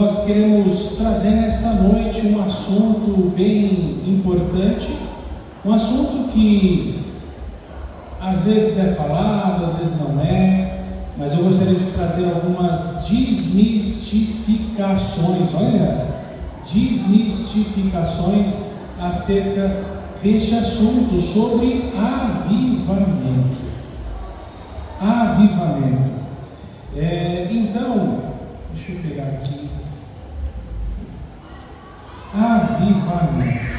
Nós queremos trazer nesta noite um assunto bem importante, um assunto que às vezes é falado, às vezes não é, mas eu gostaria de trazer algumas desmistificações, desmistificações acerca deste assunto sobre avivamento. Então, deixa eu pegar aqui. Avivamento.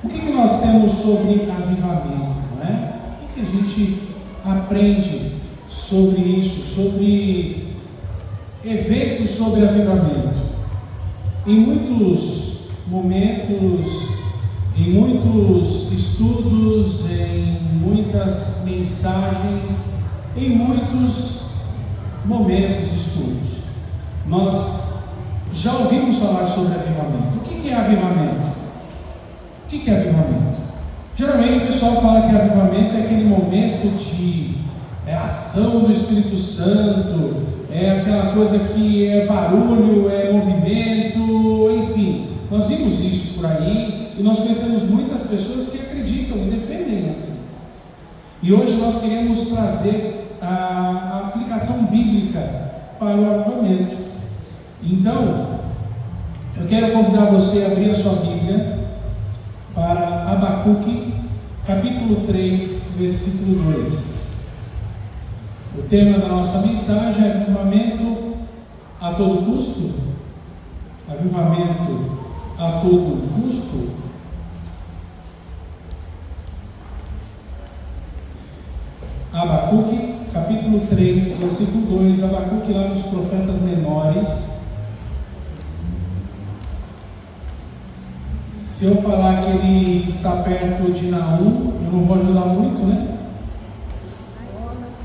O que nós temos sobre avivamento, não é? O que a gente aprende sobre isso, sobre eventos sobre avivamento? Em muitos momentos, em muitos estudos, em muitas mensagens, em muitos momentos de estudos, nós já ouvimos falar sobre avivamento. O que é avivamento? O que é avivamento? Geralmente o pessoal fala que avivamento é aquele momento de ação do Espírito Santo, é aquela coisa que é barulho, é movimento, enfim. Nós vimos isso por aí e nós conhecemos muitas pessoas que acreditam e defendem assim. E hoje nós queremos trazer a aplicação bíblica para o avivamento. Então, eu quero convidar você a abrir a sua Bíblia para Abacuque, capítulo 3, versículo 2. O tema da nossa mensagem é avivamento a todo custo. Avivamento a todo custo. Abacuque, capítulo 3, versículo 2. Abacuque lá nos profetas menores. Se eu falar que ele está perto de Naum, eu não vou ajudar muito, né?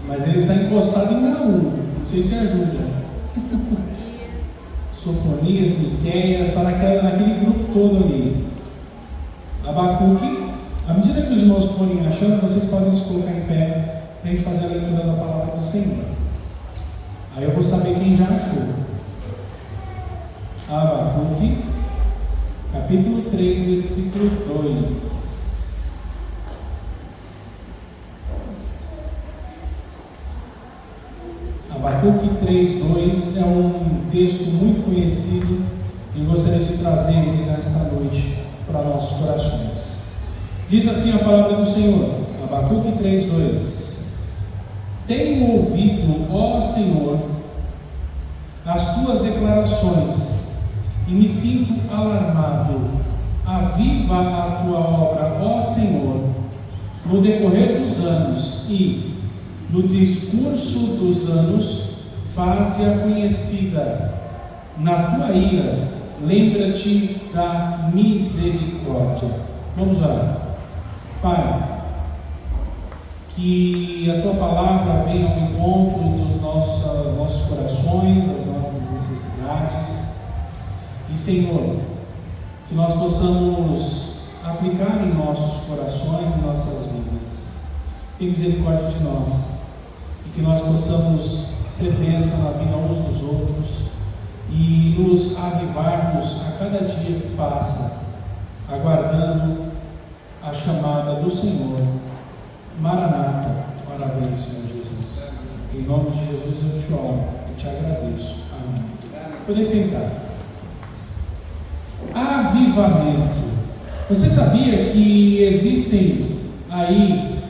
Mas ele está encostado em Naum, não sei se ajuda. Sofonias, Miqueias, está naquele grupo todo ali. Abacuque, à medida que os irmãos forem achando, vocês podem se colocar em pé para a gente fazer a leitura da palavra do Senhor. Aí eu vou saber quem já achou. Abacuque, capítulo 3, versículo 2. Abacuque 3, 2 é um texto muito conhecido e eu gostaria de trazer ele nesta noite para nossos corações. Diz assim a palavra do Senhor, Abacuque 3, 2. Tenho ouvido, ó Senhor, as tuas declarações e me sinto alarmado. Aviva a tua obra, ó Senhor, no decorrer dos anos e, no discurso dos anos, faze-a conhecida. Na tua ira, lembra-te da misericórdia. Vamos orar. Pai, que a tua palavra venha ao encontro dos nossos corações, as nossas necessidades. E, Senhor, que nós possamos aplicar em nossos corações e nossas vidas. Tem misericórdia de nós e que nós possamos ser bênção na vida uns dos outros e nos avivarmos a cada dia que passa, aguardando a chamada do Senhor. Maranata, parabéns, Senhor Jesus. Em nome de Jesus eu te honro e te agradeço. Amém. Podem sentar. Avivamento. Você sabia que existem aí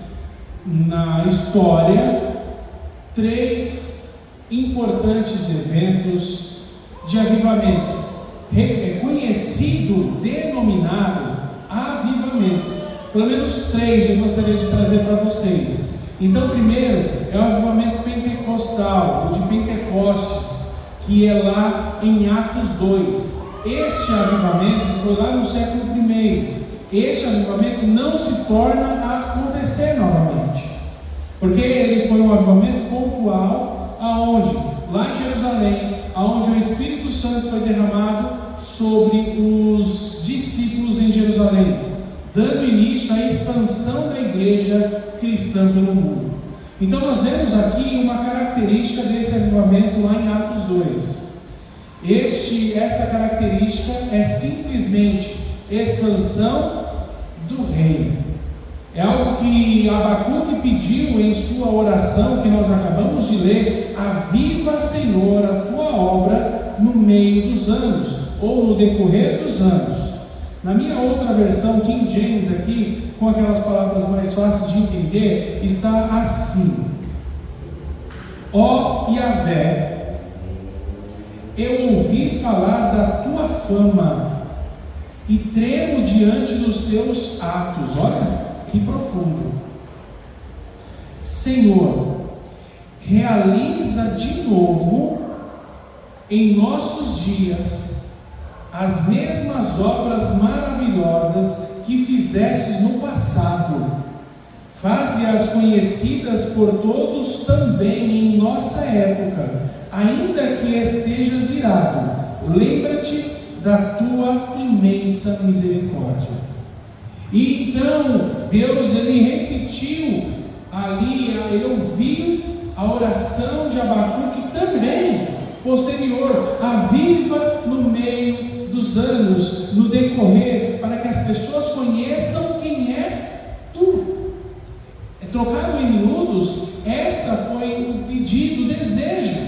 na história 3 importantes eventos de avivamento, conhecido, denominado avivamento? Pelo menos 3 eu gostaria de trazer para vocês. Então, primeiro é o avivamento pentecostal, o de Pentecostes, que é lá em Atos 2. Este avivamento foi lá no século I. Este avivamento não se torna a acontecer novamente, porque ele foi um avivamento pontual, aonde? Lá em Jerusalém, aonde o Espírito Santo foi derramado sobre os discípulos em Jerusalém, dando início à expansão da igreja cristã pelo mundo. Então nós vemos aqui uma característica desse avivamento lá em Atos 2. Esta característica é simplesmente expansão do reino. É algo que Abacuque pediu em sua oração que nós acabamos de ler: aviva, Senhor, a tua obra no meio dos anos, ou no decorrer dos anos. Na minha outra versão, King James, aqui, com aquelas palavras mais fáceis de entender, está assim: ó Yahvé, eu ouvi falar da tua fama e tremo diante dos teus atos. Olha que profundo. Senhor, realiza de novo em nossos dias as mesmas obras maravilhosas que fizestes no passado. Faze-as conhecidas por todos também em nossa época, ainda que estejas irado. Lembra-te da tua imensa misericórdia. E então Deus, ele repetiu ali, ele ouviu a oração de Abacuque também, posterior: aviva no meio dos anos, no decorrer, para que as pessoas conheçam quem és tu. Trocado em miúdos, esta foi o pedido, o desejo.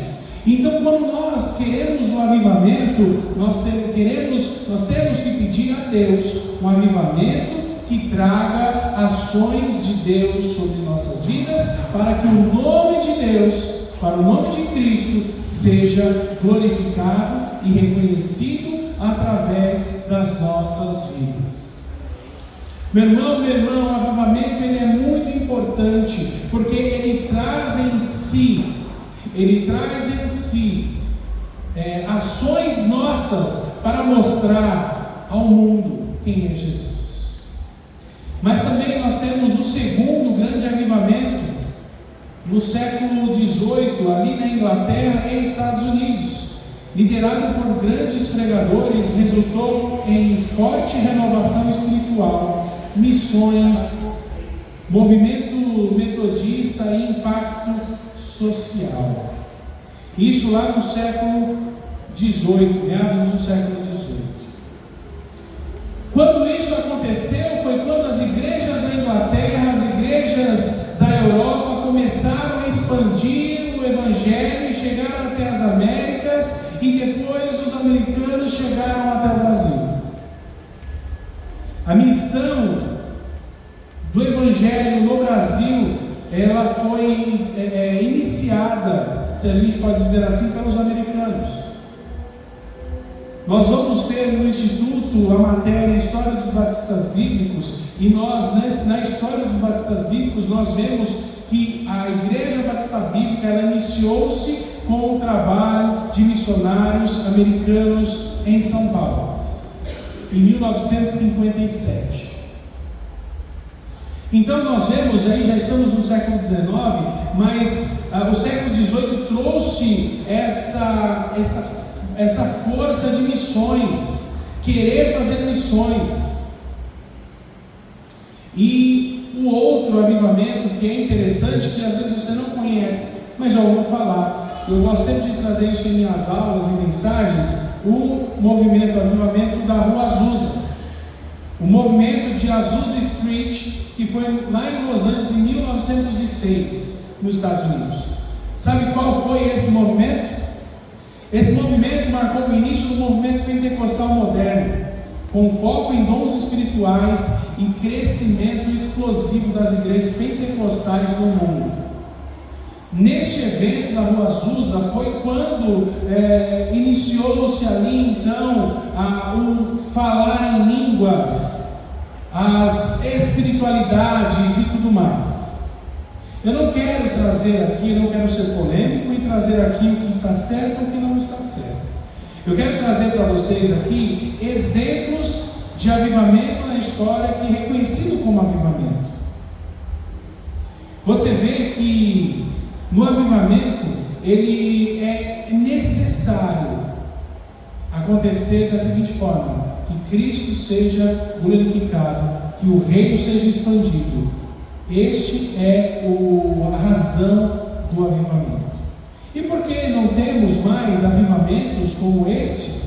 Então, quando nós queremos um avivamento, nós temos que pedir a Deus um avivamento que traga ações de Deus sobre nossas vidas, para que o nome de Deus, para o nome de Cristo, seja glorificado e reconhecido através das nossas vidas. Meu irmão, o avivamento, ele é muito importante, porque ele traz em si ações nossas para mostrar ao mundo quem é Jesus. Mas também nós temos o segundo grande avivamento no século XVIII, ali na Inglaterra e Estados Unidos, liderado por grandes pregadores, resultou em forte renovação espiritual, missões, movimento metodista e impacto social. Isso lá no século XVIII, meados do século XVIII. Quando isso aconteceu, foi quando as igrejas da Inglaterra, as igrejas da Europa começaram a expandir o Evangelho e chegaram até as Américas, e depois os americanos chegaram até o Brasil. A missão do Evangelho no Brasil, ela foi iniciada, se a gente pode dizer assim, pelos americanos. Nós vamos ter no Instituto a matéria História dos Batistas Bíblicos, e nós, na História dos Batistas Bíblicos, nós vemos que a Igreja Batista Bíblica, ela iniciou-se com o trabalho de missionários americanos em São Paulo, em 1957. Então nós vemos aí, já estamos no século XIX, mas o século XVIII trouxe essa força de missões, querer fazer missões. E o outro avivamento que é interessante, que às vezes você não conhece, mas já ouviu falar, eu gosto sempre de trazer isso em minhas aulas e mensagens, o movimento, o avivamento da Rua Azusa, o movimento de Azusa Street, que foi lá em Los Angeles em 1906, nos Estados Unidos. Sabe qual foi esse movimento? Esse movimento marcou o início do movimento pentecostal moderno, com foco em dons espirituais e crescimento explosivo das igrejas pentecostais no mundo. Neste evento da Rua Azusa foi quando iniciou-se ali então o falar em línguas, as espiritualidades e tudo mais. Eu não quero trazer aqui, não quero ser polêmico e trazer aqui o que está certo e o que não está certo. Eu quero trazer para vocês aqui exemplos de avivamento na história que é reconhecido como avivamento. Você vê que no avivamento ele é necessário acontecer da seguinte forma: que Cristo seja glorificado, que o reino seja expandido. Este é a razão do avivamento. E por que não temos mais avivamento avivamentos como esse.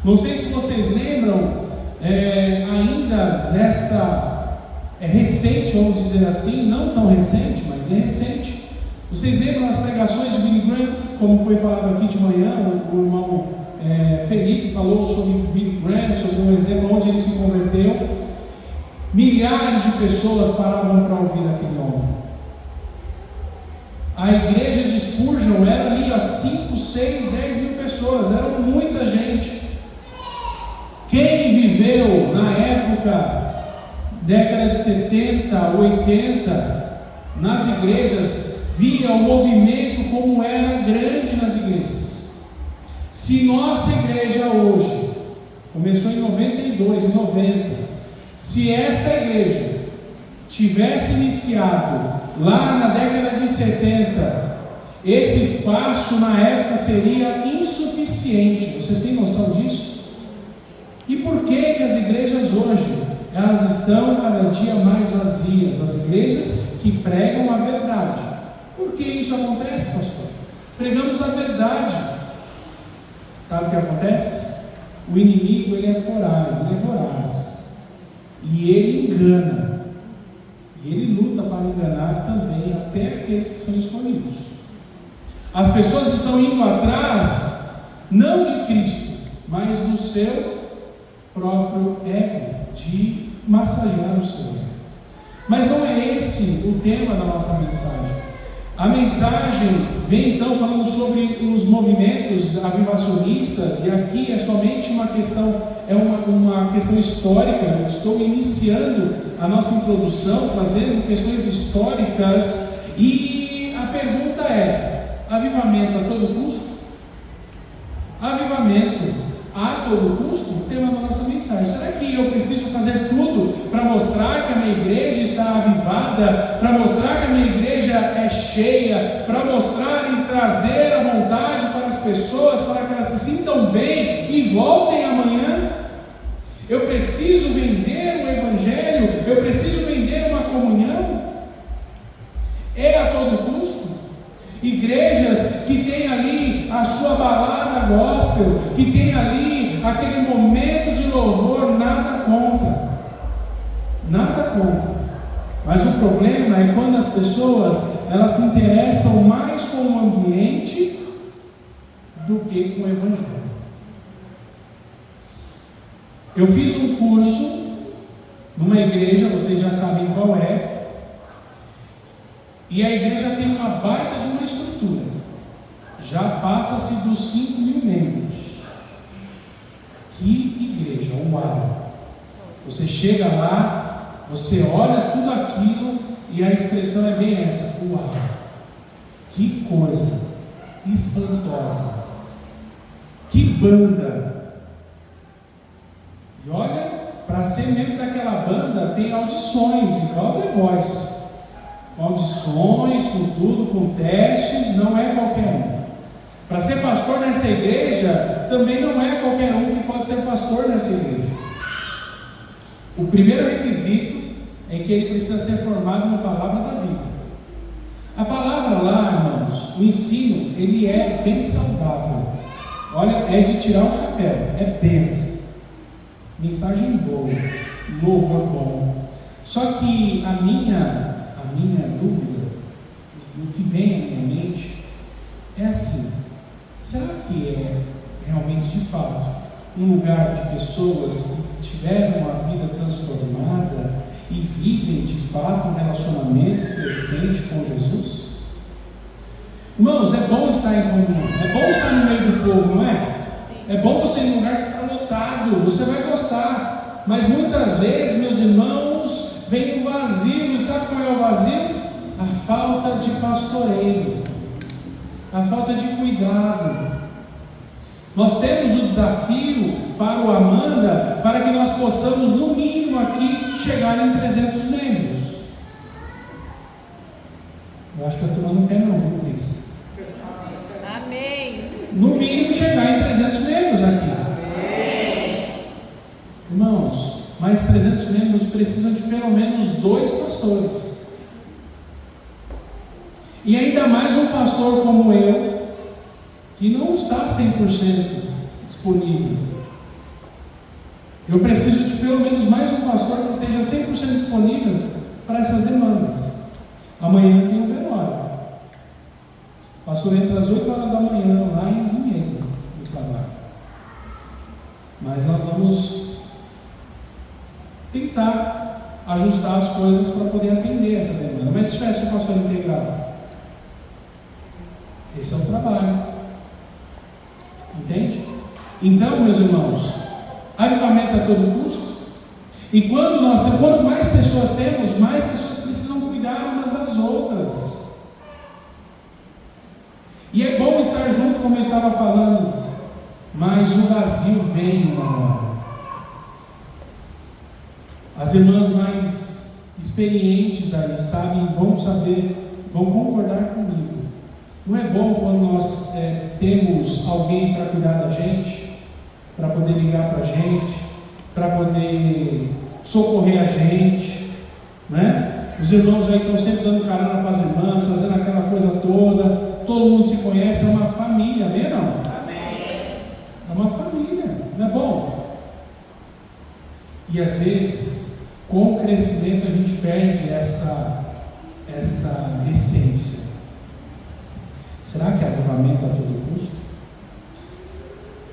Não sei se vocês lembram, ainda nesta recente, vamos dizer assim, não tão recente, mas é recente. Vocês lembram as pregações de Billy Graham, como foi falado aqui de manhã, o irmão Felipe falou sobre Billy Graham, sobre um exemplo onde ele se converteu. Milhares de pessoas paravam para ouvir aquele homem. A igreja de Spurgeon era ali a 5, 6, 10 mil pessoas, era muita gente. Quem viveu na época, década de 70, 80, nas igrejas, via o movimento como era grande nas igrejas. Se nossa igreja hoje, começou em 92, em 90, se esta igreja tivesse iniciado lá na década de 70, esse espaço na época seria insuficiente. Você tem noção disso? E por que as igrejas hoje, elas estão cada dia mais vazias? As igrejas que pregam a verdade. Por que isso acontece, pastor? Pregamos a verdade. Sabe o que acontece? O inimigo, ele é voraz, e ele engana, e ele luta para enganar também até aqueles que são escolhidos. As pessoas estão indo atrás não de Cristo, mas do seu próprio ego, de massagear o seu ego. Mas não é esse o tema da nossa mensagem. A mensagem vem então falando sobre os movimentos avivacionistas, e aqui é somente uma questão, uma questão histórica. Eu estou iniciando a nossa introdução, trazendo questões históricas, e a pergunta é: avivamento a todo custo? Avivamento a todo custo? O tema da nossa mensagem. Será que eu preciso fazer tudo para mostrar que a minha igreja está avivada, para mostrar que a minha igreja é cheia, para mostrar e trazer a vontade para as pessoas, para que elas se sintam bem e voltem amanhã? Eu preciso vender o evangelho? Eu preciso vender uma comunhão? É a todo custo? Igrejas que tem ali a sua balada gospel, que tem ali aquele momento de louvor, nada contra. Mas o problema é quando as pessoas, elas se interessam mais com o ambiente do que com o evangelho. Eu fiz um curso numa igreja, vocês já sabem qual é, e a igreja tem uma baita de uma estrutura, já passa-se dos 5 mil membros. Que igreja, uau! Você chega lá, você olha tudo aquilo e a expressão é bem essa: uau! Que coisa espantosa! Que banda! E olha, para ser membro daquela banda tem audições, igual The Voice. Audições, com tudo, com testes, não é qualquer um. Para ser pastor nessa igreja, também não é qualquer um que pode ser pastor nessa igreja. O primeiro requisito é que ele precisa ser formado na palavra da vida. A palavra lá, irmãos, o ensino, ele é bem saudável. Olha, é de tirar o chapéu, é bênção. Mensagem boa, louvor bom. Só que a minha dúvida, o que vem à minha mente, é assim: será que é realmente, de fato, um lugar de pessoas que tiveram a vida transformada e vivem de fato um relacionamento crescente com Jesus? Irmãos, é bom estar em comunhão, é bom estar no meio do povo, não é? É bom você ir em um lugar que está lotado, você vai gostar, mas muitas vezes, meus irmãos, vem um vazio. E sabe qual é o vazio? A falta de pastoreio, a falta de cuidado. Nós temos o desafio para o Amanda, para que nós possamos, no mínimo aqui, chegar em 300 membros. Eu acho que a turma não quer não, viu, Cris? Amém. No mínimo chegar em 300 membros aqui. Amém. Irmãos, mas 300 membros precisam de pelo menos 2 pastores. E ainda mais um pastor como eu, que não está 100% disponível. Eu preciso de pelo menos mais um pastor que esteja 100% disponível para essas demandas. Amanhã tem um velório. O pastor entra às 8 horas da manhã lá em Vinhedo, no trabalho. Mas nós vamos tentar ajustar as coisas para poder atender essa demanda. Mas se tivesse um pastor integrado, esse é o trabalho. Entende? Então, meus irmãos, avivamento a todo custo. E quanto mais pessoas temos, mais pessoas precisam cuidar umas das outras. E é bom estar junto, como eu estava falando, mas o vazio vem uma hora. As irmãs mais experientes aí sabem, vão concordar comigo. Não é bom quando nós temos alguém para cuidar da gente, para poder ligar para a gente, para poder socorrer a gente, né? Os irmãos aí estão sempre dando carona para as irmãs, fazendo aquela coisa toda. Todo mundo se conhece, é uma família, amém ou não? Amém. É uma família, não é bom? E às vezes, com o crescimento, a gente perde essa essência. Será que é avivamento a todo custo?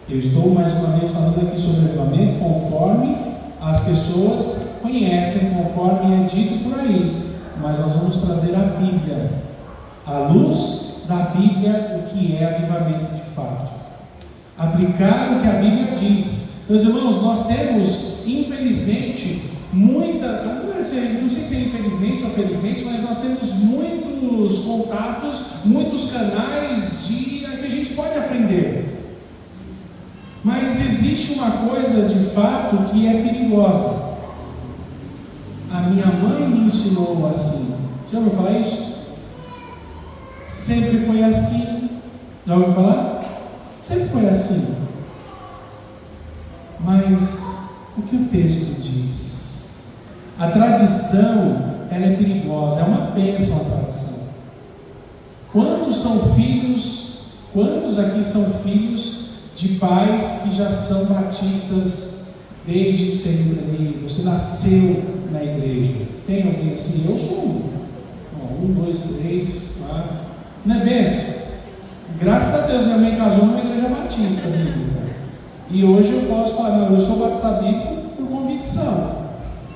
Eu estou mais uma vez falando aqui sobre avivamento conforme as pessoas conhecem, conforme é dito por aí. Mas nós vamos trazer a Bíblia, à luz da Bíblia, o que é avivamento de fato. Aplicar o que a Bíblia diz. Meus irmãos, nós temos, infelizmente, não sei se é infelizmente ou felizmente, mas nós temos muitos contatos, muitos canais que a gente pode aprender. Mas existe uma coisa de fato que é perigosa. A minha mãe me ensinou assim. Já ouviu falar isso? Sempre foi assim. Já ouviu falar? Sempre foi assim. Mas o que o texto diz? A tradição, ela é perigosa, é uma bênção a tradição. Quantos aqui são filhos de pais que já são batistas desde sempre ali? Você nasceu na igreja. Tem alguém assim? Eu sou um. 1, 2, 3, 4. Não é bênção? Graças a Deus, minha mãe casou numa igreja batista, bíblica. E hoje eu posso falar, não, eu sou batista bíblico por convicção.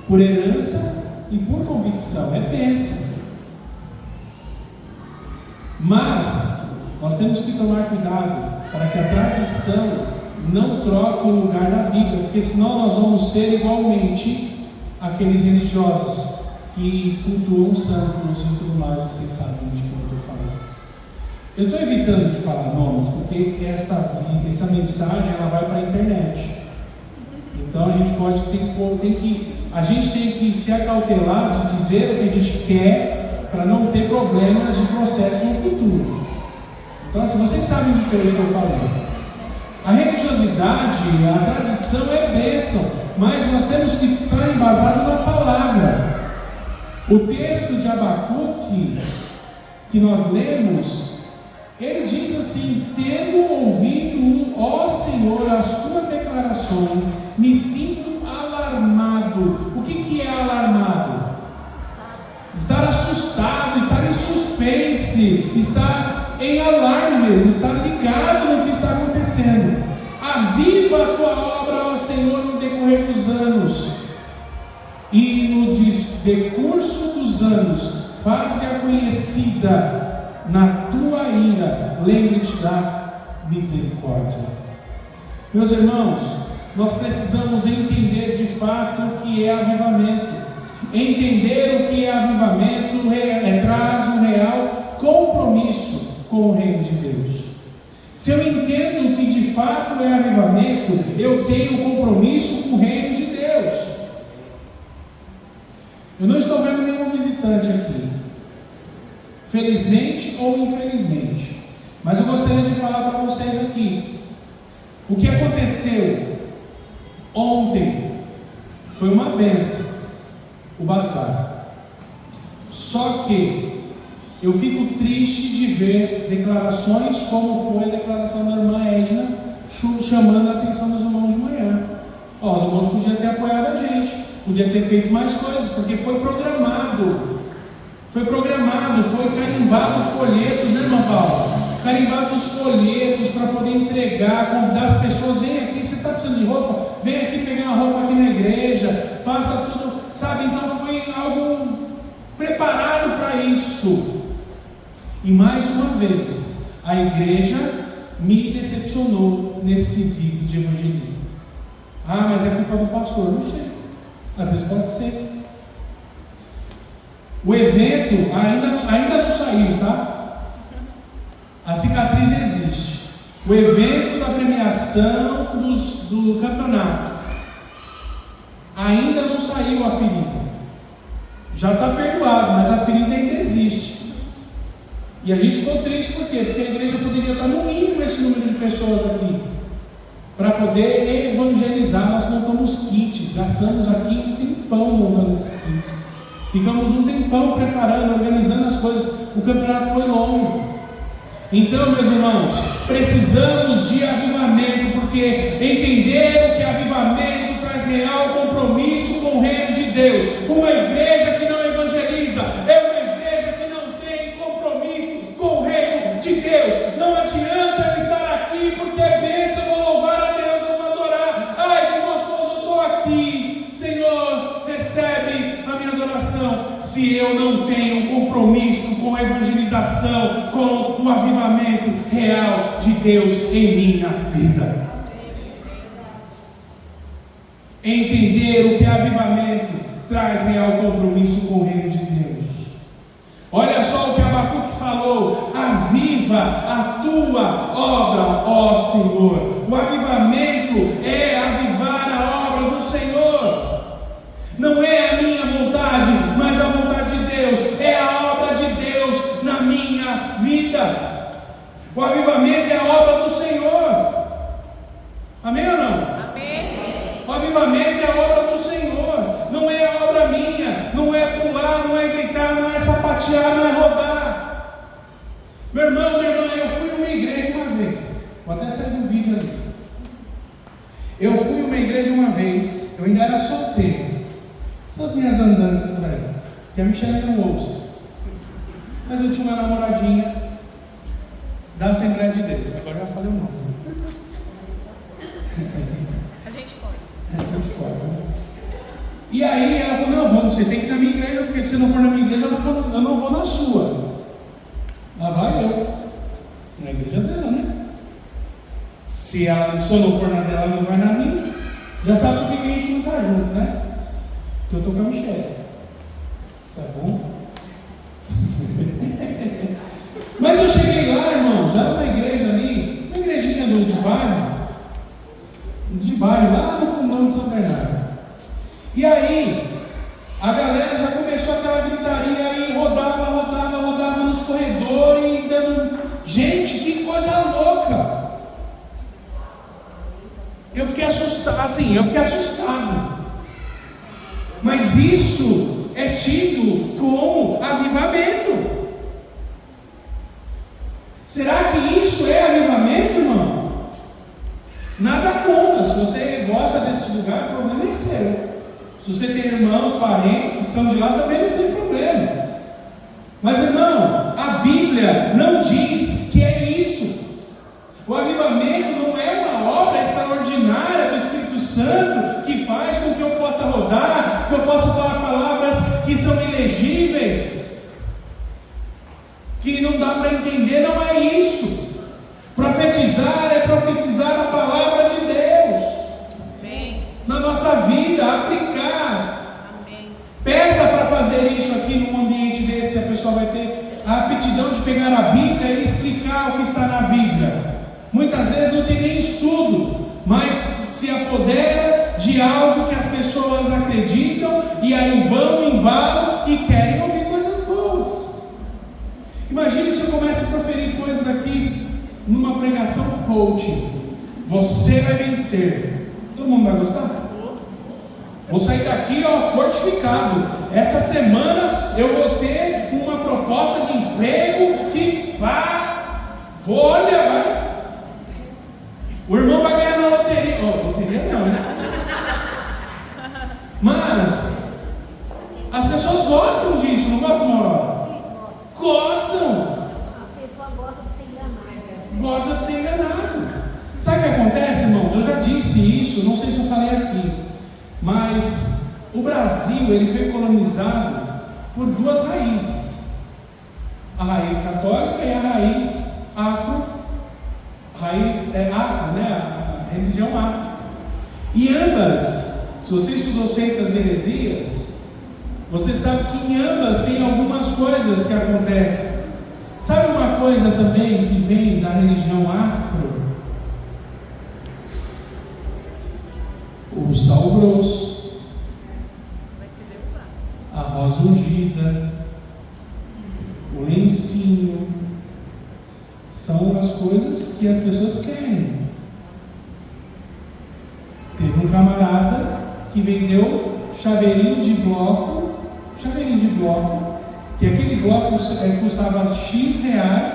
Por herança e por convicção, é bênção. Mas nós temos que tomar cuidado para que a tradição não troque o lugar da Bíblia, porque senão nós vamos ser igualmente aqueles religiosos que cultuam santos e tudo mais. Vocês sabem de que eu estou falando. Eu estou evitando de falar nomes, porque essa mensagem ela vai para a internet. Então a gente tem que se acautelar de dizer o que a gente quer para não ter problemas de processo no futuro. Então, assim, vocês sabem do que eu estou falando. A religiosidade, a tradição é bênção, mas nós temos que estar embasados na palavra. O texto de Abacuque que nós lemos, ele diz assim: tendo ouvido, ó Senhor, as tuas declarações, me sinto alarmado. O que é alarmado? Estar assustado, estar em suspense, estar em alarme mesmo, estar ligado no que está acontecendo. Aviva a tua obra, ó Senhor, no decorrer dos anos, e no decurso dos anos, faze-a conhecida na tua ira, lembre-te da misericórdia. Meus irmãos, nós precisamos entender de fato o que é avivamento. Entender o que é avivamento traz um real compromisso com o reino de Deus. Se eu entendo o que de fato é avivamento, eu tenho compromisso com o reino de Deus. Eu não estou vendo nenhum visitante aqui, felizmente ou infelizmente, mas eu gostaria de falar para vocês aqui. O que aconteceu ontem foi uma bênção, o bazar. Só que Eu fico triste de ver declarações como foi a declaração da irmã Edna, chamando a atenção dos irmãos de manhã. Ó, os irmãos podiam ter apoiado a gente, podiam ter feito mais coisas, porque foi programado, foi carimbado folhetos, né, irmã Paula? Carimbado os folhetos para poder entregar, convidar as pessoas, vem aqui, você está precisando de roupa? Vem aqui pegar uma roupa aqui na igreja, faça tudo, sabe? Então foi algo preparado para isso. E mais uma vez, a igreja me decepcionou nesse quesito de evangelismo. Ah, mas é culpa do pastor, não sei. Às vezes pode ser. O evento ainda não saiu, tá? A cicatriz existe. O evento da premiação do campeonato ainda não saiu a ferida. Já está perdoado, mas a ferida ainda existe. E a gente ficou triste por quê? Porque a igreja poderia estar no mínimo esse número de pessoas aqui para poder evangelizar. Nós montamos kits, gastamos aqui um tempão montando esses kits. Ficamos um tempão preparando, organizando as coisas. O campeonato foi longo. Então, meus irmãos, precisamos de avivamento, porque entenderam que avivamento traz real compromisso com o reino de Deus. Uma igreja que não evangeliza é uma igreja que não tem compromisso com o reino de Deus. Não adianta ela estar aqui porque é bênção, eu vou louvar a Deus, eu vou adorar. Ai, que gostoso, eu estou aqui. Senhor, recebe a minha adoração. Se eu não tenho compromisso com a evangelização, com o avivamento real de Deus em minha vida. Entender o que é avivamento traz real compromisso com o reino de Deus. Olha só o que Abacuque falou: aviva a tua obra, ó Senhor. O avivamento é avivar a obra do Senhor. Não é a minha vontade, mas a vontade de Deus. É a obra de Deus na minha vida. O avivamento é a obra do Senhor. Amém ou não? Amém. O avivamento é a obra do Senhor. Não é a obra minha. Não é pular, não é gritar, não é sapatear, não é rodar. Meu irmão, minha irmã, eu fui a uma igreja uma vez. Vou até sair do vídeo ali. Eu fui a uma igreja uma vez. Eu ainda era solteiro. Essas minhas andanças por aí, que a Michelle não ouça. Mas eu tinha uma namoradinha da Assembleia de Deus. Agora eu já falei o nome. A gente pode. A gente pode. E aí ela falou: não, vamos, você tem que ir na minha igreja, porque se não for na minha igreja, eu não vou na sua. Lá vai eu. Na igreja dela, né? Se eu não for na dela, não vai na minha. Já sabe por que a gente não está junto, né? Que eu estou com a Michelle. Tá bom? Mas eu cheguei lá, irmão, já na igreja ali, uma igrejinha de bairro, lá no fundão de São Bernardo. E aí, a galera já começou aquela gritaria aí, rodava nos corredores, e dando. Gente, que coisa louca! Eu fiquei assustado. Mas isso é tido como avivamento. Será que isso é avivamento, irmão? Nada contra. Se você gosta desse lugar, o problema é seu. Se você tem irmãos, parentes que são de lá, também não tem problema. Mas, irmão, a Bíblia não diz que é isso. O avivamento não é uma obra extraordinária do Espírito Santo que faz com que eu possa rodar, que eu possa falar palavras que são ilegíveis, que não dá para entender. Não é isso. Profetizar é profetizar a palavra de Deus. Amém. Na nossa vida, aplicar. Amém. Peça para fazer isso aqui num ambiente desse. A pessoa vai ter a aptidão de pegar a Bíblia e explicar o que está na Bíblia. Muitas vezes não tem nem estudo, mas se apodera de algo que as pessoas acreditam e aí vão, embalam e querem ouvir coisas boas. Imagine se eu começo a proferir coisas aqui numa pregação coaching. Você vai vencer. Todo mundo vai gostar? Vou sair daqui, fortificado. Essa semana eu vou ter uma proposta de emprego que olha, vai. O irmão vai ganhar na loteria. Loteria não, né? Mas as pessoas gostam disso, não gostam, Mauro? Gostam. A pessoa gosta de ser enganada. Gosta de ser enganado. Sabe o que acontece, irmãos? Eu já disse isso, não sei se eu falei aqui, mas o Brasil, ele foi colonizado por duas raízes: a raiz católica e a raiz afro, né? A religião afro. E ambas, se você estudou Seitas e Heresias, você sabe que em ambas tem algumas coisas que acontecem. Sabe uma coisa também que vem da religião afro? O sal grosso, a rosa ungida, o lencinho, são as coisas que as pessoas querem. Teve um camarada que vendeu chaveirinho de bloco, que aquele bloco custava X reais,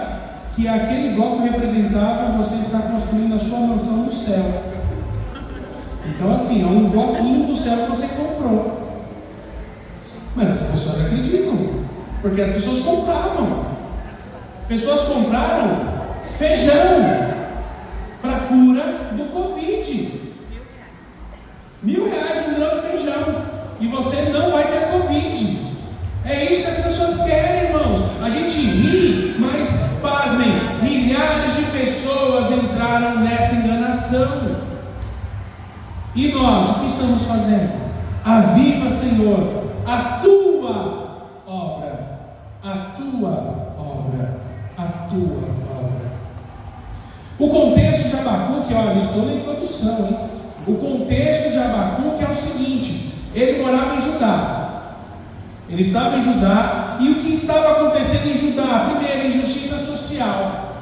que aquele bloco representava você estar construindo a sua mansão no céu. Então assim, é um bloquinho do céu que você comprou. Mas as pessoas acreditam, porque as pessoas compravam. Pessoas compraram feijão para cura do Covid. R$1.000 um grão de feijão, e você não vai ter Covid. É isso que as pessoas querem, irmãos. A gente ri, mas pasmem, milhares de pessoas entraram nessa enganação. E nós, o que estamos fazendo? Aviva, Senhor, a tua obra, a tua obra, a tua obra. O contexto de Abacuque, olha, estou na introdução, hein? O contexto de Abacuque é o seguinte: ele morava em Judá, ele estava em Judá, e o que estava acontecendo em Judá? Primeiro, injustiça social.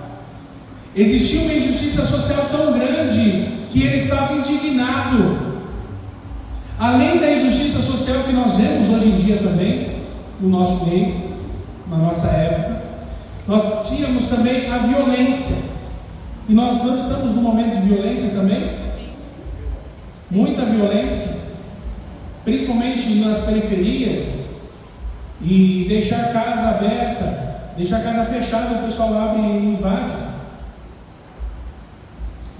Existia uma injustiça social tão grande que ele estava indignado. Além da injustiça social que nós vemos hoje em dia também, no nosso meio, na nossa época, nós tínhamos também a violência. E nós não estamos num momento de violência também? Muita violência, principalmente nas periferias, e deixar a casa aberta, deixar a casa fechada, o pessoal abre e invade.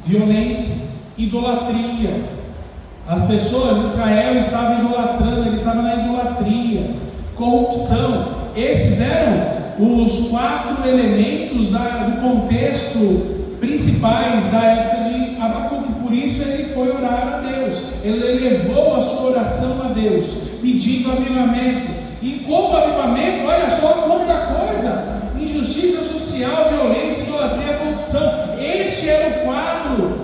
Violência, idolatria. As pessoas, Israel estava idolatrando, ele estava na idolatria, corrupção. Esses eram os 4 elementos do contexto principais da época de Abacuque. Por isso ele foi orar a Deus, ele elevou a sua oração a Deus, pedindo avivamento. E como avivamento, olha só quanta coisa: injustiça social, violência, idolatria, corrupção. Este era o quadro.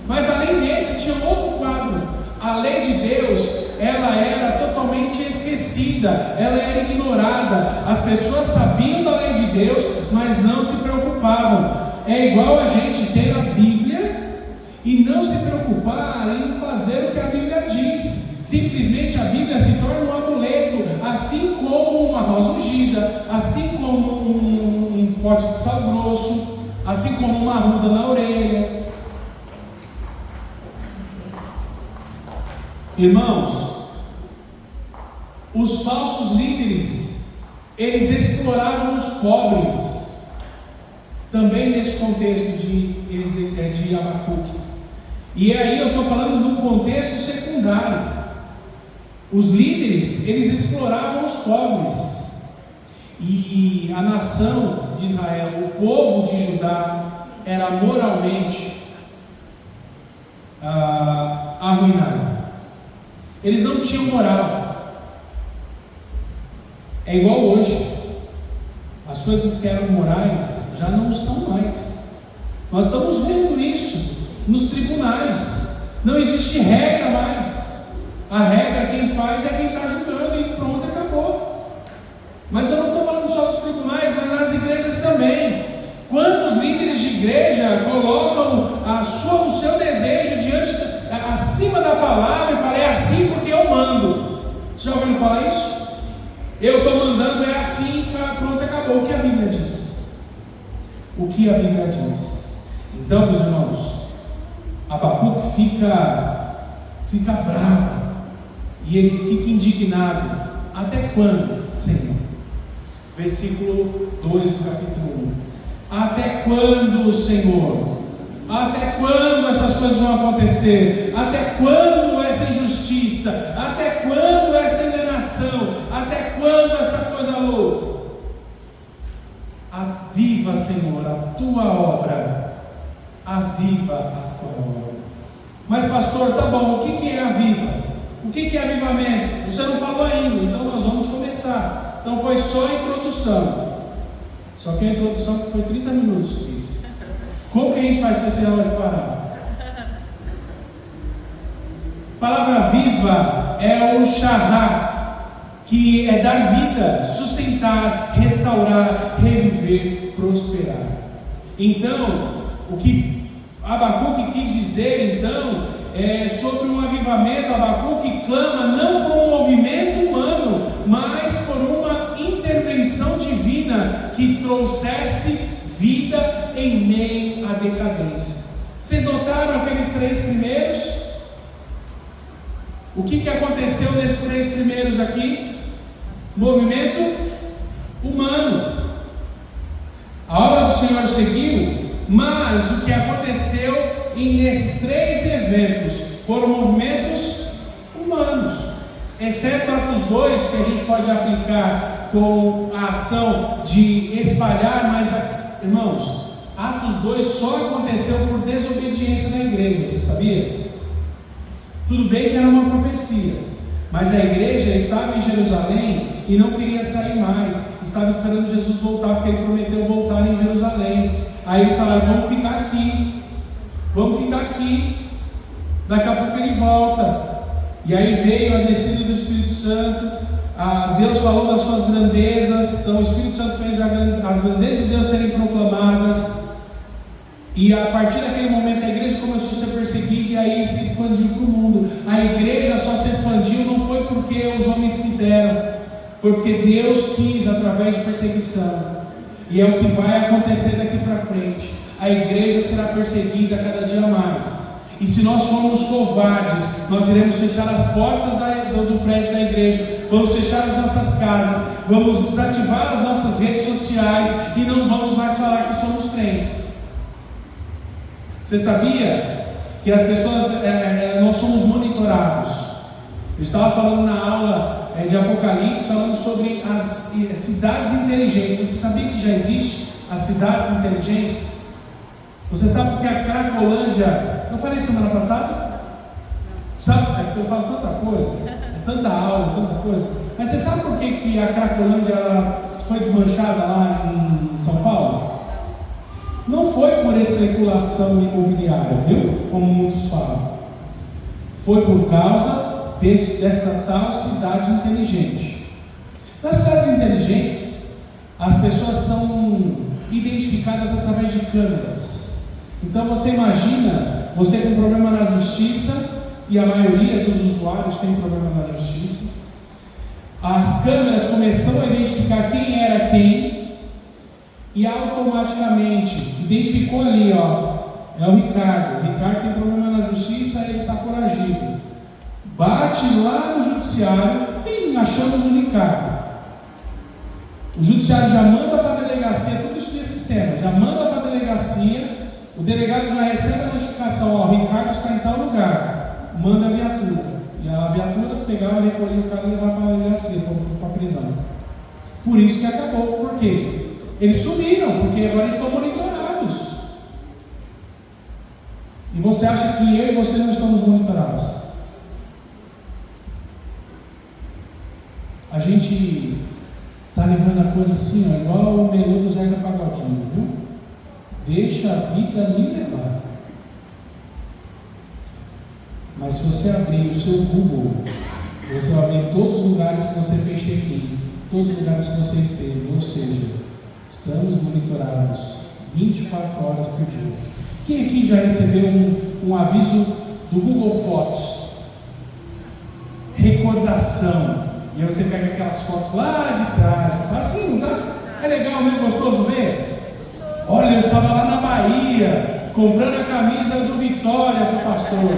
Mas além desse tinha outro quadro. A lei de Deus, ela era totalmente esquecida, ela era ignorada. As pessoas sabiam da lei de Deus, mas não se preocupavam. É igual a gente ter a Bíblia e não se preocupar em fazer o que a Bíblia diz. Simplesmente a Bíblia se torna um amuleto, assim como uma rosa ungida, assim como um pote de sal grosso, assim como uma arruda na orelha. Irmãos, os falsos líderes, eles exploravam os pobres, também nesse contexto de Abacuque. E aí eu estou falando de um contexto secundário. Os líderes, eles exploravam os pobres, e a nação de Israel, o povo de Judá, era moralmente arruinado. Eles não tinham moral. É igual hoje. As coisas que eram morais já não são mais. Nós estamos vendo isso nos tribunais. Não existe regra mais. A regra quem faz é quem está julgando, e pronto, acabou. Mas eu não estou falando só dos tribunais, mas nas igrejas também. Quantos líderes de igreja colocam o seu desejo acima da palavra e falam: é assim porque eu mando? Você já ouviu falar isso? Eu estou mandando, é assim, pronto, que a Bíblia diz. Então, meus irmãos, Abacuque fica bravo e ele fica indignado. Até quando, Senhor? Versículo 2 do capítulo 1. Até quando, Senhor? Até quando essas coisas vão acontecer? Até quando essa injustiça? Até quando essa enganação? Até quando essa coisa louca? Aviva, Senhor, a tua obra. Aviva a tua obra. Mas, pastor, tá bom, o que é aviva? O que é avivamento? Você não falou ainda, então nós vamos começar. Então foi só a introdução. Só que a introdução foi 30 minutos. Isso. Como que a gente faz para esse relógio parar? A palavra viva é o Shahá, que é dar vida, sustentar, restaurar, reviver, prosperar. Então, o que Abacuque quis dizer, então, é sobre um avivamento. Abacuque clama não por um movimento humano, mas por uma intervenção divina que trouxesse vida em meio à decadência. Vocês notaram aqueles 3 primeiros? O que aconteceu nesses 3 primeiros aqui? Movimento humano. A obra do Senhor seguiu, mas o que aconteceu nesses 3 eventos foram movimentos humanos, exceto Atos 2, que a gente pode aplicar com a ação de espalhar, mas, irmãos, Atos 2 só aconteceu por desobediência da igreja, você sabia? Tudo bem que era uma profecia, mas a igreja estava em Jerusalém e não queria sair mais, estava esperando Jesus voltar, porque ele prometeu voltar em Jerusalém. Aí eles falaram, vamos ficar aqui, daqui a pouco ele volta. E aí veio a descida do Espírito Santo, Deus falou das suas grandezas, então o Espírito Santo fez as grandezas de Deus serem proclamadas, e a partir daquele momento a igreja começou a ser perseguida, e aí se expandiu para o mundo. A igreja só se expandiu não foi porque os homens quiseram, foi porque Deus quis através de perseguição, e é o que vai acontecer daqui para frente. A igreja será perseguida cada dia mais. E se nós formos covardes, nós iremos fechar as portas do prédio da igreja, vamos fechar as nossas casas, vamos desativar as nossas redes sociais e não vamos mais falar que somos crentes. Você sabia que as pessoas, nós somos monitorados? Eu estava falando na aula de Apocalipse, falando sobre as cidades inteligentes. Você sabia que já existe as cidades inteligentes? Você sabe que a Cracolândia, eu falei semana passada? Sabe, é porque eu falo tanta coisa, tanta aula, tanta coisa. Mas você sabe por que a Cracolândia ela foi desmanchada lá em São Paulo? Não foi por especulação imobiliária, viu? Como muitos falam. Foi por causa desta tal cidade inteligente. Nas cidades inteligentes, as pessoas são identificadas através de câmeras. Então você imagina, você tem problema na justiça, e a maioria dos usuários tem problema na justiça. As câmeras começam a identificar quem era quem, e automaticamente identificou ali, ó, é o Ricardo. O Ricardo tem problema na justiça, ele está foragido. Bate lá no judiciário e achamos o Ricardo. O judiciário já manda para a delegacia, tudo isso via sistema, já manda para a delegacia, o delegado já recebe a notificação, ó, o Ricardo está em tal lugar, manda a viatura. E a viatura pegava, recolhia o cara e levava para a delegacia, para a prisão. Por isso que acabou, por quê? Eles sumiram, porque agora estão monitorados. E você acha que eu e você não estamos monitorados? A gente está levando a coisa assim, ó, igual o menu do Zeca Pagodinho, viu? Deixa a vida me levar. Mas se você abrir o seu Google, você vai ver todos os lugares que você fez check-in, todos os lugares que você esteve, ou seja, estamos monitorados 24 horas por dia. Quem aqui já recebeu um aviso do Google Fotos? Recordação. E aí você pega aquelas fotos lá de trás. Tá assim, não tá? É legal, né? Gostoso ver? Olha, eu estava lá na Bahia, comprando a camisa do Vitória para o pastor.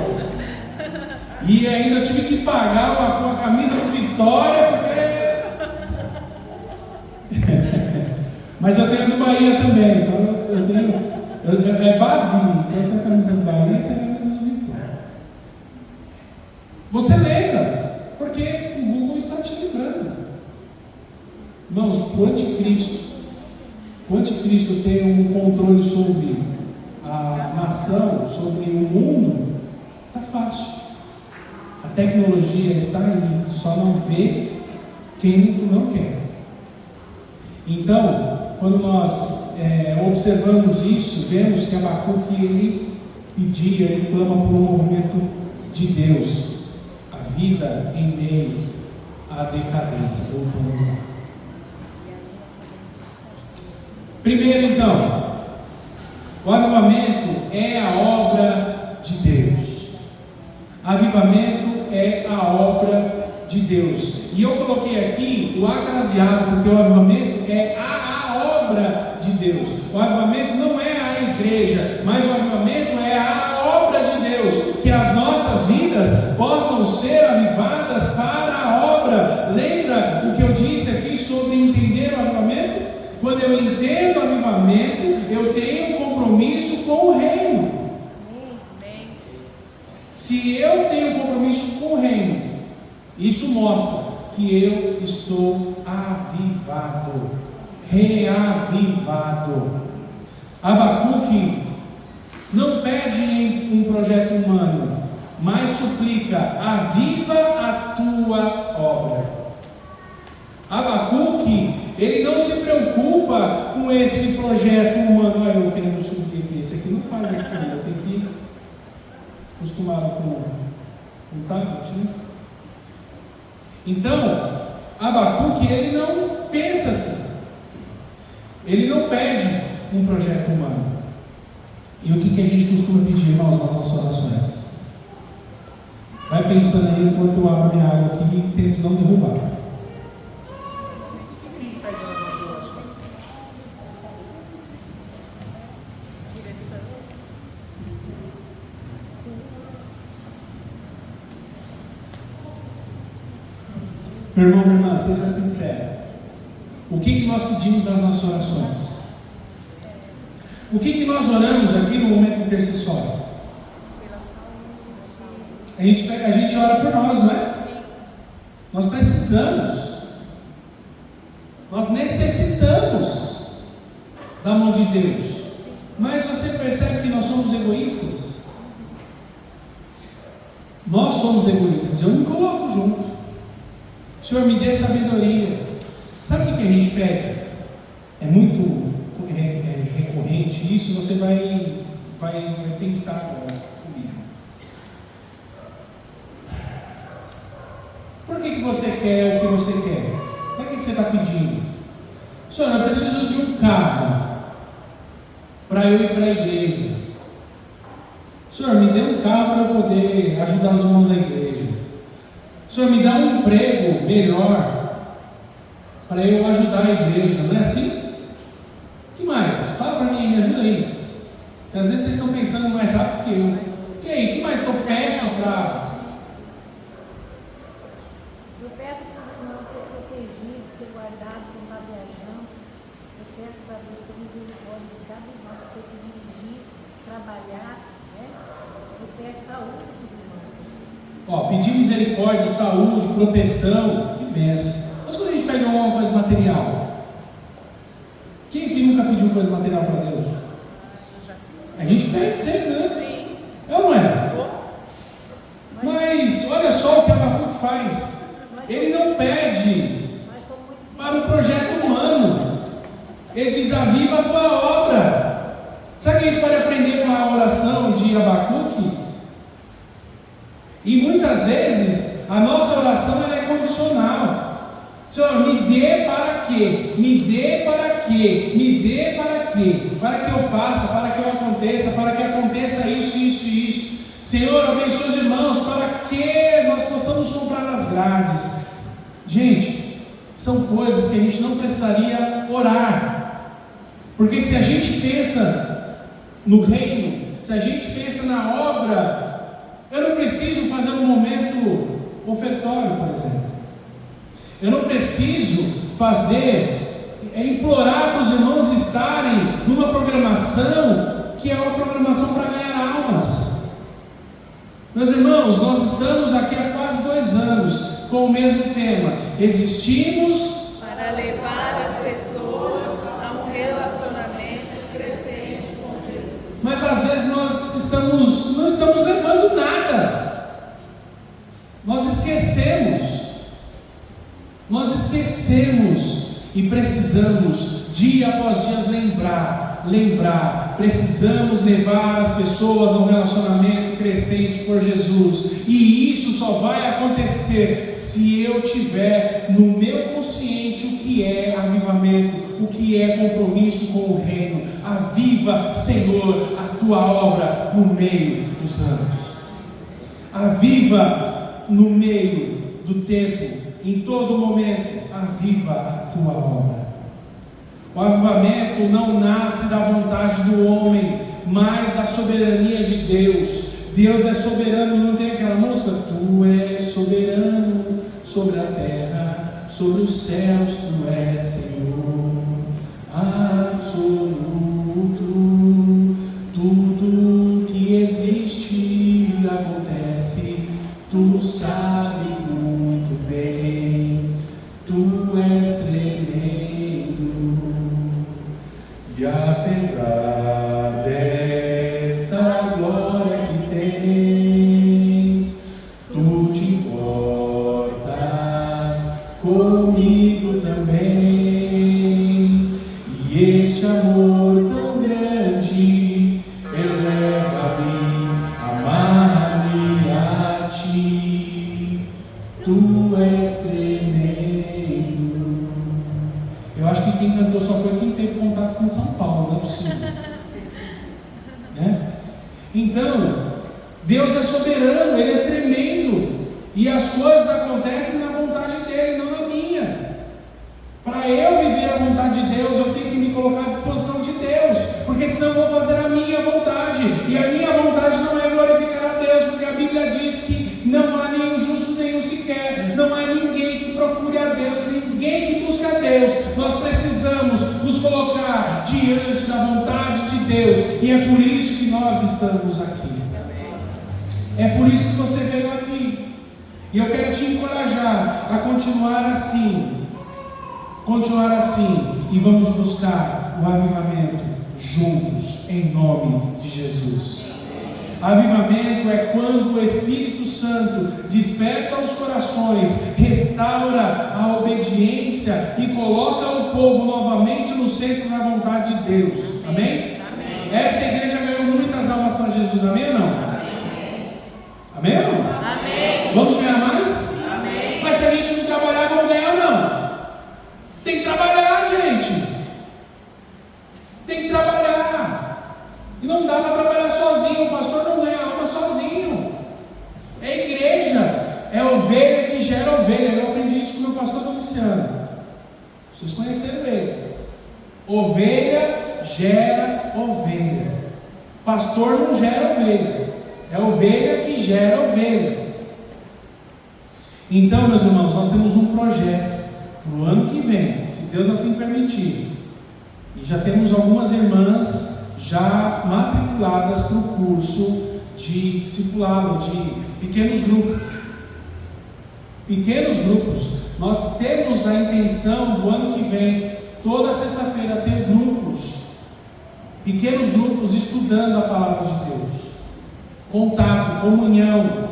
E ainda tive que pagar uma camisa do Vitória, porque... Mas eu tenho a do Bahia também, então eu tenho... É Bavi, então eu tenho a camisa do Bahia e tenho a camisa do Vitória. Você lembra, porque o Google está te lembrando. Irmãos, o anticristo tem um controle sobre a nação, sobre o mundo, está fácil. A tecnologia está aí, só não vê quem não quer. Então, quando nós observamos isso, vemos que Abacuque ele pedia, ele clama por um movimento de Deus, a vida em meio à decadência do mundo. Primeiro, então, o avivamento é a obra de Deus. Avivamento é a obra de Deus. E eu coloquei aqui o acraseado, porque o avivamento é a obra de Deus. O avivamento não é a igreja, mas o avivamento é a obra de Deus. Que as nossas vidas possam ser avivadas para a obra. Lembra o que eu disse aqui sobre entender o avivamento? Quando eu entendo o avivamento, eu tenho um compromisso com o reino. Se eu tenho um compromisso com o reino, isso mostra que eu estou avivado, reavivado. Abacuque não pede um projeto humano, mas suplica: aviva a tua obra. Abacuque, ele não se preocupa com esse projeto humano. Olha, eu querendo subir aqui, esse aqui não faz assim, eu tenho que ir acostumado com o tablet, né? Então, Abacuque, ele não pensa assim. Ele não pede um projeto humano. E o que a gente costuma pedir, irmãos, nas nossas orações? Vai pensando aí enquanto eu abro minha água aqui e tento não derrubar. Meu irmão, minha irmã, seja sincero. O que nós pedimos nas nossas orações? O que nós oramos aqui no momento intercessório? A gente ora por nós, não é? Nós precisamos. Nós necessitamos da mão de Deus. Mas você percebe que nós somos egoístas? Nós somos egoístas. Eu me coloco junto. Senhor, me dê sabedoria. Sabe o que a gente pede? É muito recorrente isso, você vai pensar agora comigo. Por que você quer o que você quer? Para que você está pedindo? Senhor, eu preciso de um carro para eu ir para a igreja. Senhor, me dê um carro para eu poder ajudar os irmãos da igreja. Senhor, me dá um emprego melhor para eu ajudar a igreja, não é assim? O que mais? Fala para mim, me ajuda aí. Porque às vezes vocês estão pensando mais rápido que eu. E aí, o que mais que eu peço para... Eu peço para os irmãos ser protegidos, ser guardados quando está viajando. Eu peço para Deus ter misericórdia de cada irmão que tem que dirigir, trabalhar, né? Eu peço saúde para os irmãos. Pedir misericórdia, saúde, proteção, que bênção. Mas quando a gente pede alguma coisa material, quem aqui nunca pediu coisa material para Deus? A gente pede sempre, né? Sim. É ou não é? Mas olha só o que Abacuque faz. Ele não pede para o projeto humano. Ele diz: aviva a tua obra. Sabe o que a gente pode aprender com a oração de Abacuque? E muitas vezes a nossa oração ela é condicional. Senhor, me dê para quê? Me dê para quê? Me dê para quê? Para que eu faça, para que eu aconteça, para que aconteça isso, isso e isso. Senhor, abençoe os irmãos para que nós possamos comprar as grades. Gente, são coisas que a gente não precisaria orar. Porque se a gente pensa no reino, se a gente pensa na obra, eu não preciso fazer um momento ofertório, por exemplo. Eu não preciso implorar para os irmãos estarem numa programação que é uma programação para ganhar almas. Meus irmãos, nós estamos aqui há quase 2 anos com o mesmo tema: existimos para levar as pessoas a um relacionamento crescente com Jesus. Mas às vezes nós não estamos levando nada. Nós esquecemos e precisamos dia após dia lembrar, precisamos levar as pessoas a um relacionamento crescente por Jesus, e isso só vai acontecer se eu tiver no meu consciente o que é avivamento, o que é compromisso com o reino. Aviva, Senhor, a tua obra no meio dos anos, aviva no meio do tempo, em todo momento, aviva a tua obra. O avivamento não nasce da vontade do homem, mas da soberania de Deus. Deus é soberano, não tem aquela música? Tu és soberano sobre a terra, sobre os céus, tu és Senhor absoluto. Tudo que existe acontece, tu sabes muito bem, tu és tremendo. E apesar desta glória que tens, tu te importas comigo também. E este amor tão grande eleva-me, amarra-me a ti. Tu és tremendo. Eu acho que quem cantou só foi quem teve contato com São Paulo, não é possível. Né? Então, Deus é soberano, Ele é tremendo, e as coisas acontecem na vontade dEle, não na minha. Para eu viver a vontade de Deus, eu tenho que me colocar à disposição de Deus, porque senão eu vou fazer a minha vontade, e a minha vontade não é glorificar a Deus, porque a Bíblia diz que não há nenhum justo, nenhum sequer, não há ninguém que procure a Deus, ninguém que busque a Deus. Nós precisamos nos colocar diante da vontade de Deus, e é por isso que nós estamos aqui. É por isso que você veio aqui, e eu quero te encorajar a continuar assim, e vamos buscar o avivamento juntos, em nome de Jesus. Avivamento é quando o Espírito Santo desperta os corações, restaura a obediência e coloca o povo novamente no centro da vontade de Deus. Amém? Amém. Esta igreja ganhou muitas almas para Jesus. Amém ou não? Amém. Amém ou não? Amém. Vamos ganhar mais? Amém. Mas se a gente não trabalhar, vamos ganhar não? Tem que trabalhar, gente. Tem que trabalhar. E não dá para trabalhar sozinho. O pastor não ganha alma sozinho. É igreja. É ovelha que gera ovelha. Eu aprendi isso com o meu pastor Domiciano. Vocês conheceram ele. Ovelha gera ovelha. Pastor não gera ovelha. É ovelha que gera ovelha. Então, meus irmãos, nós temos um projeto para o ano que vem, se Deus assim permitir, e já temos algumas irmãs já matriculadas para o curso de discipulado, de pequenos grupos. Nós temos a intenção do ano que vem, toda sexta-feira, ter pequenos grupos estudando a palavra de Deus, contato, comunhão,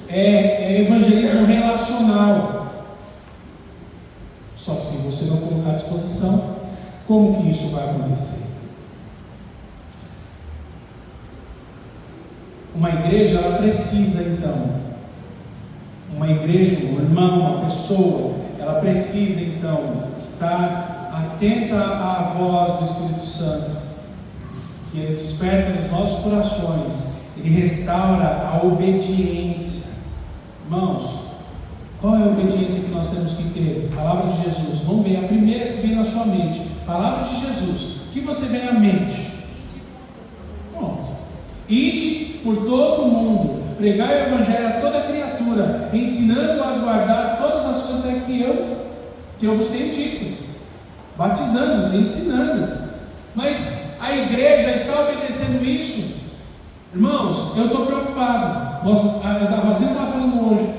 evangelismo relacional. Só se você não colocar à disposição, como que isso vai acontecer? Uma igreja, ela precisa então, um irmão, uma pessoa, ela precisa então estar atenta à voz do Espírito Santo, que ele desperta nos nossos corações, ele restaura a obediência. Irmãos, qual é a obediência que nós temos que ter? Palavra de Jesus. Vamos ver, a primeira que vem na sua mente. Palavra de Jesus. que você vem à mente? Pronto. Ide por todo o mundo, pregai o evangelho a toda criatura, ensinando-as a guardar todas as coisas que eu vos tenho dito, batizando-os, ensinando. Mas a igreja está obedecendo isso? Irmãos, eu estou preocupado. A Rosinha estava falando hoje,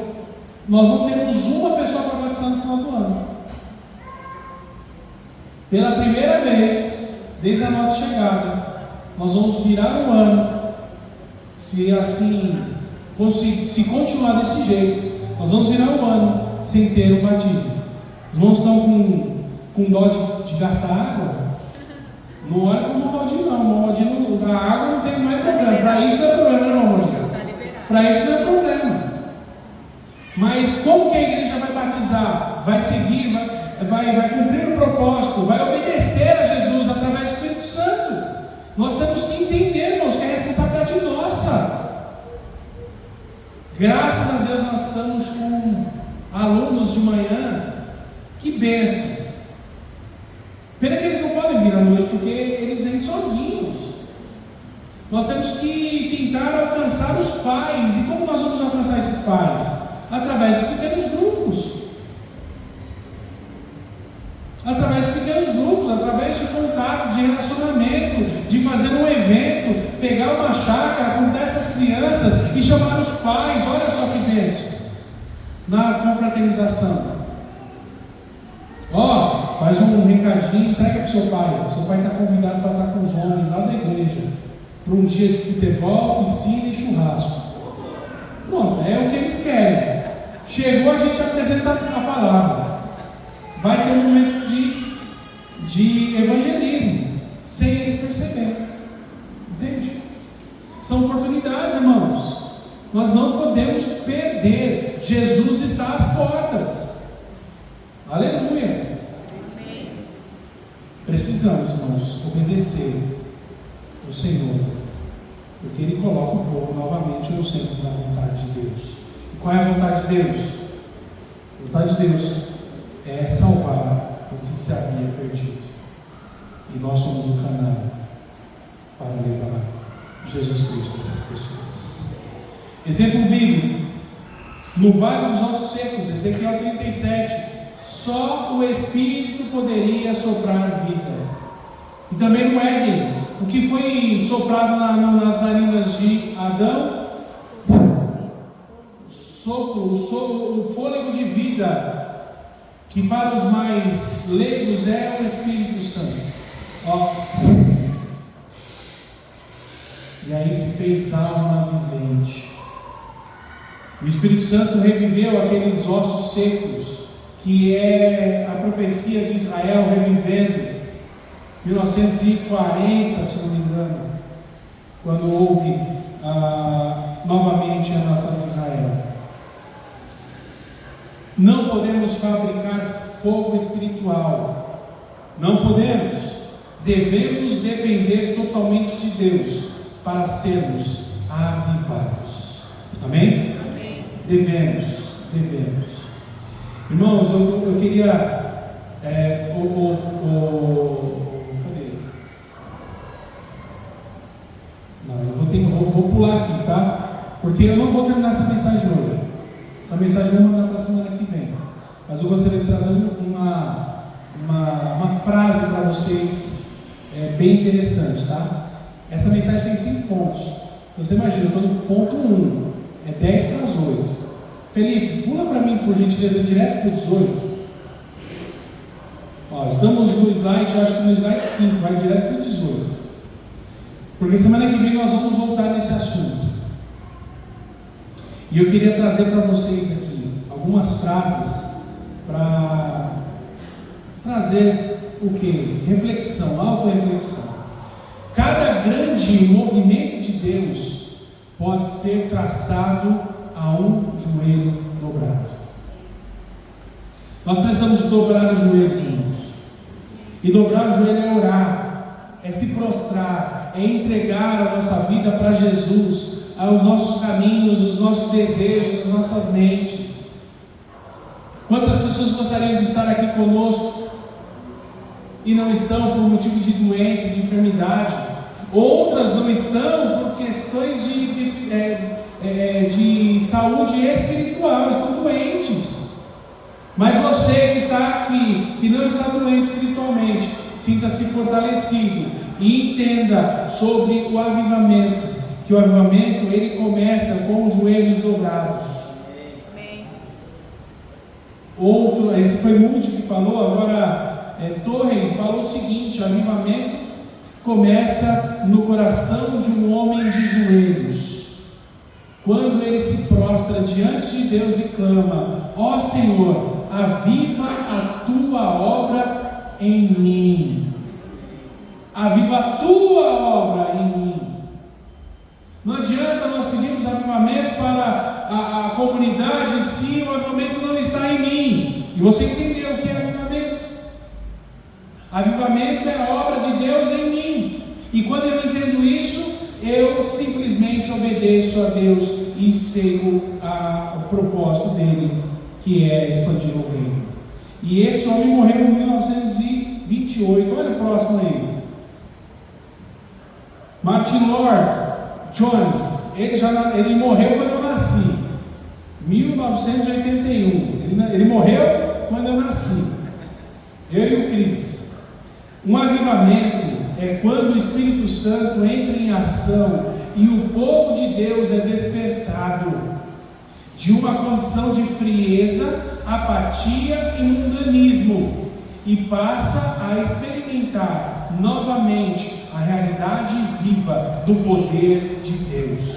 nós não temos uma pessoa para batizar no final do ano. Pela primeira vez, desde a nossa chegada, nós vamos virar um ano, se assim, se continuar desse jeito, nós vamos virar um ano sem ter o batismo. Os irmãos estão com dó de gastar água? Não olha como Valdir não, a água não tem mais problema, para isso não é problema, não, Valdir. Para isso não é problema. Mas como que a igreja vai batizar? Vai seguir, vai cumprir o propósito, vai obedecer a Jesus através do Espírito Santo. Nós temos que entender, irmãos, que é responsabilidade nossa. Graças a Deus nós estamos com alunos de manhã. Que bênção. Pena que eles não podem vir à noite, porque eles vêm sozinhos. Nós temos que tentar alcançar os pais. E como nós vamos alcançar esses pais? Através de pequenos grupos. Através de pequenos grupos, através de contato, de relacionamento, de fazer um evento, pegar uma chácara, convidar essas crianças e chamar os pais. Olha só que bênção. Na confraternização. Faz um recadinho, entrega para o seu pai. Seu pai está convidado para estar com os homens lá da igreja, para um dia de futebol, piscina e churrasco. Pronto, é o que eles querem. Chegou, a gente apresenta a palavra. Vai ter um momento de evangelismo, sem eles perceberem. Entende? São oportunidades, irmãos. Nós não podemos perder. Jesus está às portas. Aleluia. Precisamos, irmãos, obedecer o Senhor, porque Ele coloca o povo novamente no centro da vontade de Deus. E qual é a vontade de Deus? A vontade de Deus é salvar o que se havia perdido. E nós somos o canal para levar Jesus Cristo a essas pessoas. Exemplo bíblico: no Vale dos Ossos Secos, Ezequiel 37. Só o Espírito poderia soprar vida. E também no Éden, o que foi soprado nas narinas de Adão? O fôlego de vida, que para os mais leigos é o Espírito Santo. E aí se fez alma vivente. O Espírito Santo reviveu aqueles ossos secos, que é a profecia de Israel revivendo, 1940, se não me engano, quando houve novamente a nação de Israel. Não podemos fabricar fogo espiritual, não podemos, devemos depender totalmente de Deus para sermos avivados. Amém? Amém. Devemos. Irmãos, eu queria cadê? Não, eu vou pular aqui, tá? Porque eu não vou terminar essa mensagem hoje. Essa mensagem eu vou mandar para a semana que vem. Mas eu gostaria de trazer uma frase para vocês bem interessante, tá? Essa mensagem tem 5 pontos. Você imagina, eu estou no ponto 1, é 10 para as 8. Felipe, pula para mim, por gentileza, direto para o 18. Estamos no slide, acho que no slide 5, vai direto para o 18. Porque semana que vem nós vamos voltar nesse assunto. E eu queria trazer para vocês aqui algumas frases para trazer o que? Reflexão, auto-reflexão. Cada grande movimento de Deus pode ser traçado a um joelho dobrado. Nós precisamos dobrar os joelhos, irmãos. E dobrar o joelho é orar, é se prostrar, é entregar a nossa vida para Jesus, aos nossos caminhos, os nossos desejos, as nossas mentes. Quantas pessoas gostariam de estar aqui conosco? e não estão por motivo de doença, de enfermidade. Outras não estão por questões de saúde espiritual, estão doentes. Mas você que está aqui, que não está doente espiritualmente, sinta-se fortalecido e entenda sobre o avivamento, que o avivamento ele começa com os joelhos dobrados. Amém. Esse foi Moody que falou, agora Torrey falou o seguinte: o avivamento começa no coração de um homem de joelhos, quando ele se prostra diante de Deus e clama: ó Senhor, aviva a tua obra em mim. Aviva a tua obra em mim. Não adianta nós pedirmos avivamento para a comunidade se o avivamento não está em mim. E você entendeu o que é avivamento? Avivamento é a obra de Deus em mim. E quando eu entendo isso, eu simplesmente obedeço a Deus e sigo o propósito dele, que é expandir o reino. E esse homem morreu em 1928. Olha o próximo aí. Martin Lloyd Jones, ele morreu quando eu nasci, 1981. Ele morreu quando eu nasci, eu e o Cris. Um avivamento é quando o Espírito Santo entra em ação e o povo de Deus é despertado de uma condição de frieza, apatia e mundanismo e passa a experimentar novamente a realidade viva do poder de Deus.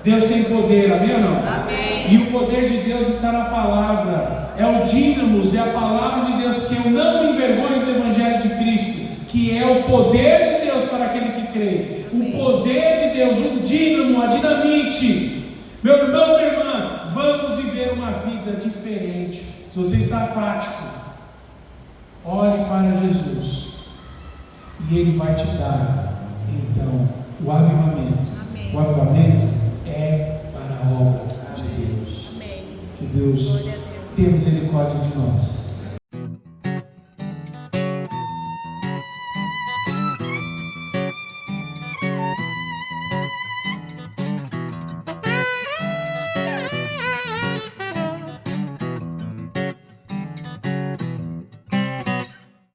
Deus tem poder, amém ou não? Amém. E o poder de Deus está na palavra, é o dínamos, é a palavra de Deus, porque eu não me envergonho do Evangelho de Cristo, que é o poder de Deus para aquele que crê. O poder de Deus, o dínamo, a dinamite. Meu irmão, minha irmã, vamos viver uma vida diferente. Se você está apático, olhe para Jesus e Ele vai te dar